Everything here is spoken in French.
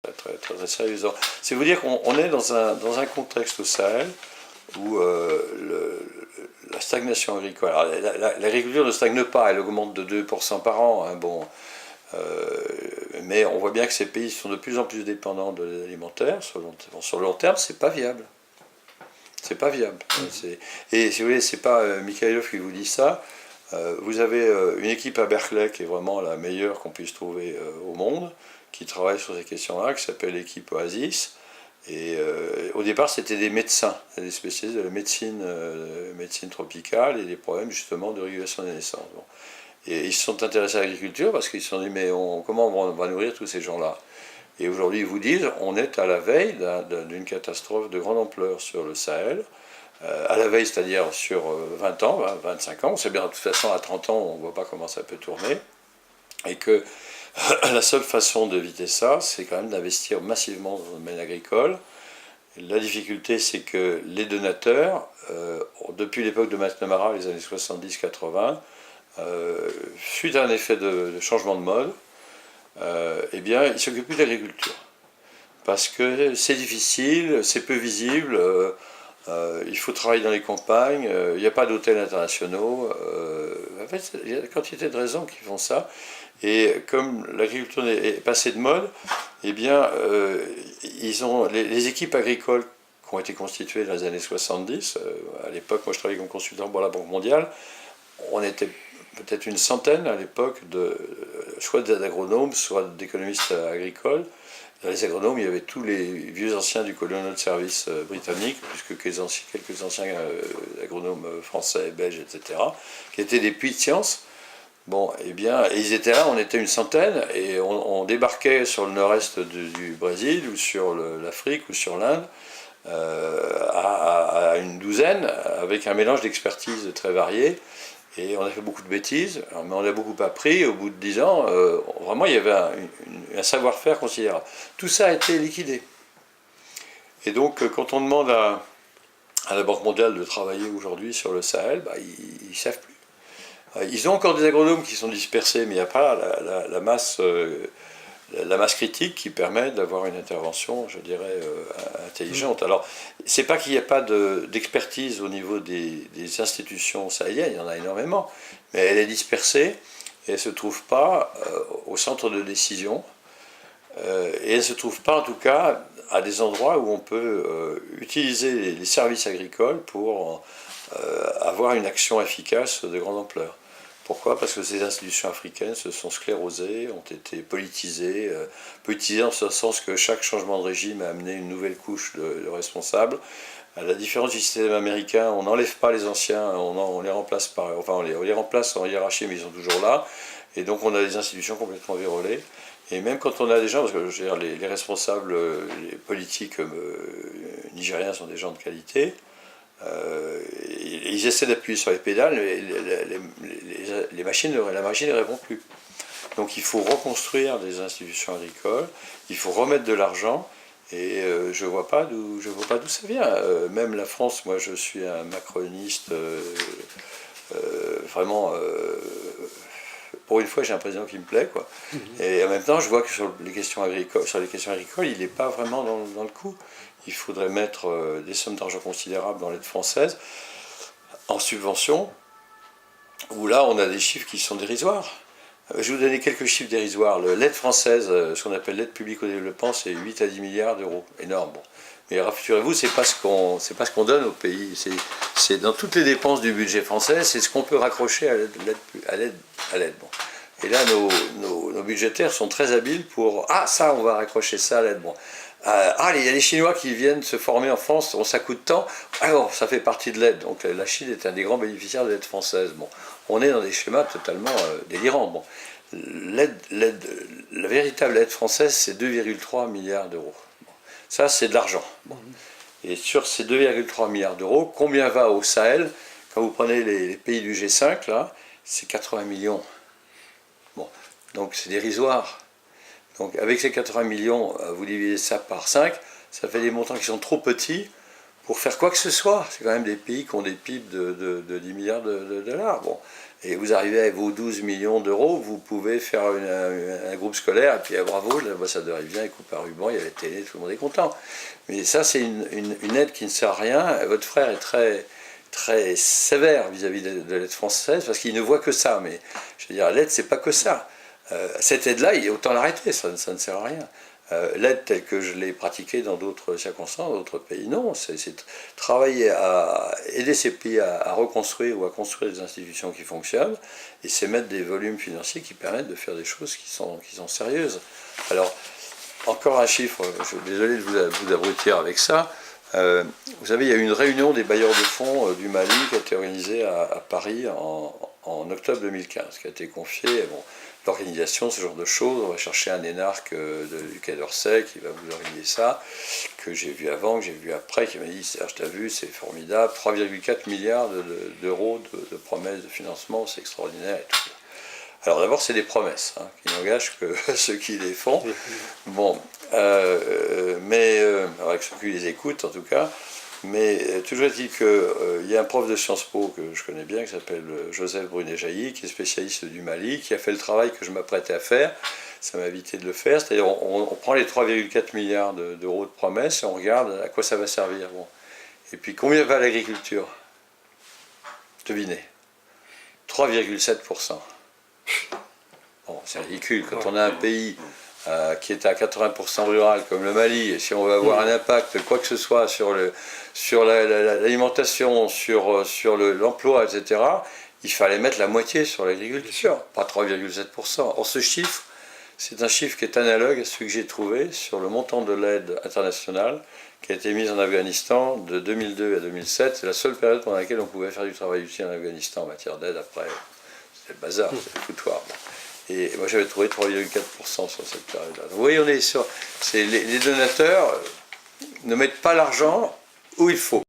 très sérieusement. C'est vous dire qu'on est dans un contexte au Sahel où la stagnation agricole, l'agriculture ne stagne pas, elle augmente de 2% par an, hein, bon, mais on voit bien que ces pays sont de plus en plus dépendants de l'aide alimentaire. Sur le long terme, c'est pas viable. C'est pas viable. Et si vous voulez, c'est pas Mikhaïlov qui vous dit ça. Vous avez une équipe à Berkeley qui est vraiment la meilleure qu'on puisse trouver au monde, qui travaille sur ces questions-là, qui s'appelle l'équipe Oasis. Et au départ, c'était des médecins, des spécialistes de la médecine tropicale et des problèmes justement de régulation des naissances. Bon. Et ils se sont intéressés à l'agriculture parce qu'ils se sont dit mais comment on va nourrir tous ces gens-là? Et aujourd'hui, ils vous disent on est à la veille d'une catastrophe de grande ampleur sur le Sahel. À la veille, c'est-à-dire sur 20 ans, 25 ans. On sait bien de toute façon à 30 ans, on ne voit pas comment ça peut tourner. Et que la seule façon d'éviter ça, c'est quand même d'investir massivement dans le domaine agricole. Et la difficulté, c'est que les donateurs, depuis l'époque de McNamara, les années 70-80, suite à un effet de changement de mode, eh bien, ils ne s'occupent plus de l'agriculture. Parce que c'est difficile, c'est peu visible, il faut travailler dans les campagnes, il n'y a pas d'hôtels internationaux. En fait, il y a une quantité de raisons qui font ça. Et comme l'agriculture est passée de mode, eh bien, les équipes agricoles qui ont été constituées dans les années 70, à l'époque, moi je travaillais comme consultant pour la Banque mondiale, on était peut-être une centaine à l'époque, soit d'agronomes, soit d'économistes agricoles. Dans les agronomes, il y avait tous les vieux anciens du colonial service britannique, puisque quelques anciens agronomes français, belges, etc., qui étaient des puits de science. Bon, eh bien, et ils étaient là, on était une centaine, et on débarquait sur le nord-est du Brésil, ou sur l'Afrique, ou sur l'Inde, à une douzaine, avec un mélange d'expertise très varié. Et on a fait beaucoup de bêtises, mais on a beaucoup appris. Au bout de 10 ans, vraiment, il y avait un savoir-faire considérable. Tout ça a été liquidé. Et donc, quand on demande à la Banque mondiale de travailler aujourd'hui sur le Sahel, bah, ils ne savent plus. Ils ont encore des agronomes qui sont dispersés, mais il n'y a pas la masse critique qui permet d'avoir une intervention, je dirais, intelligente. Alors, c'est pas qu'il n'y a pas d'expertise au niveau des institutions sahéliennes, il y en a énormément, mais elle est dispersée et elle ne se trouve pas au centre de décision, et elle ne se trouve pas en tout cas à des endroits où on peut utiliser les services agricoles pour avoir une action efficace de grande ampleur. Pourquoi? Parce que ces institutions africaines se sont sclérosées, ont été politisées, politisées en ce sens que chaque changement de régime a amené une nouvelle couche de responsables. À la différence du système américain, on n'enlève pas les anciens, on les remplace on les remplace en hiérarchie, mais ils sont toujours là. Et donc on a des institutions complètement vérolées. Et même quand on a des gens, parce que je veux dire, les responsables les politiques nigériens sont des gens de qualité, ils essaient d'appuyer sur les pédales, mais la machine ne répond plus. Donc il faut reconstruire des institutions agricoles, il faut remettre de l'argent, et je ne vois pas d'où ça vient. Même la France, moi je suis un macroniste, vraiment, pour une fois j'ai un président qui me plaît, quoi. Et en même temps je vois que sur les questions agricoles, il n'est pas vraiment dans le coup. Il faudrait mettre des sommes d'argent considérables dans l'aide française, en subvention, où là on a des chiffres qui sont dérisoires. Je vais vous donner quelques chiffres dérisoires. L'aide française, ce qu'on appelle l'aide publique au développement, c'est 8 à 10 milliards d'euros. Énorme. Bon. Mais rassurez-vous, c'est pas ce qu'on donne au pays. C'est dans toutes les dépenses du budget français, c'est ce qu'on peut raccrocher à l'aide. Bon. Et là, nos budgétaires sont très habiles pour « Ah, ça, on va raccrocher ça à l'aide. » Bon. Il y a les Chinois qui viennent se former en France, ça coûte tant, alors ça fait partie de l'aide. Donc la Chine est un des grands bénéficiaires de l'aide française. Bon, on est dans des schémas totalement délirants. Bon, la véritable aide française, c'est 2,3 milliards d'euros. Bon, ça, c'est de l'argent. Bon. Et sur ces 2,3 milliards d'euros, combien va au Sahel? Quand vous prenez les pays du G5, là, c'est 80 millions. Bon, donc c'est dérisoire. Donc avec ces 80 millions, vous divisez ça par 5, ça fait des montants qui sont trop petits pour faire quoi que ce soit. C'est quand même des pays qui ont des PIB de 10 milliards de dollars. Bon. Et vous arrivez à vos 12 millions d'euros, vous pouvez faire un groupe scolaire, et puis bravo, l'ambassadeur il vient, il coupe un ruban, il y a la télé, tout le monde est content. Mais ça, c'est une aide qui ne sert à rien. Votre frère est très sévère vis-à-vis de l'aide française, parce qu'il ne voit que ça. Mais je veux dire, l'aide, c'est pas que ça. Cette aide-là, autant l'arrêter, ça ne sert à rien. L'aide telle que je l'ai pratiquée dans d'autres circonstances, dans d'autres pays, non. C'est travailler à aider ces pays à reconstruire ou à construire des institutions qui fonctionnent, et c'est mettre des volumes financiers qui permettent de faire des choses qui sont sérieuses. Alors, encore un chiffre, je suis désolé de vous abrutir avec ça. Vous savez, il y a eu une réunion des bailleurs de fonds du Mali qui a été organisée à Paris en octobre 2015, qui a été confiée. Bon, l'organisation, ce genre de choses, on va chercher un énarque du Quai d'Orsay qui va vous organiser ça, que j'ai vu avant, que j'ai vu après, qui m'a dit Serge, t'as vu, c'est formidable, 3,4 milliards d'euros de promesses de financement, c'est extraordinaire et tout. Alors d'abord, c'est des promesses, hein, qui n'engagent que ceux qui les font. Bon, avec ceux qui les écoutent en tout cas. Mais toujours est-il qu'il y a un prof de Sciences Po que je connais bien, qui s'appelle Joseph Brunet-Jailly, qui est spécialiste du Mali, qui a fait le travail que je m'apprêtais à faire. Ça m'a évité de le faire. C'est-à-dire, on prend les 3,4 milliards d'euros de promesses et on regarde à quoi ça va servir. Bon. Et puis, combien va l'agriculture? Devinez. 3,7%. Bon, c'est ridicule. Quand on a un pays qui est à 80% rural comme le Mali, et si on veut avoir un impact, quoi que ce soit, sur l'alimentation, sur l'emploi, etc., il fallait mettre la moitié sur l'agriculture, pas 3,7%. Or, ce chiffre, c'est un chiffre qui est analogue à celui que j'ai trouvé sur le montant de l'aide internationale qui a été mise en Afghanistan de 2002 à 2007. C'est la seule période pendant laquelle on pouvait faire du travail utile en Afghanistan en matière d'aide. Après, c'est le bazar, c'est le foutoir. Et moi, j'avais trouvé 3,4% sur cette période-là. Vous voyez, on est sur... Les donateurs ne mettent pas l'argent où il faut.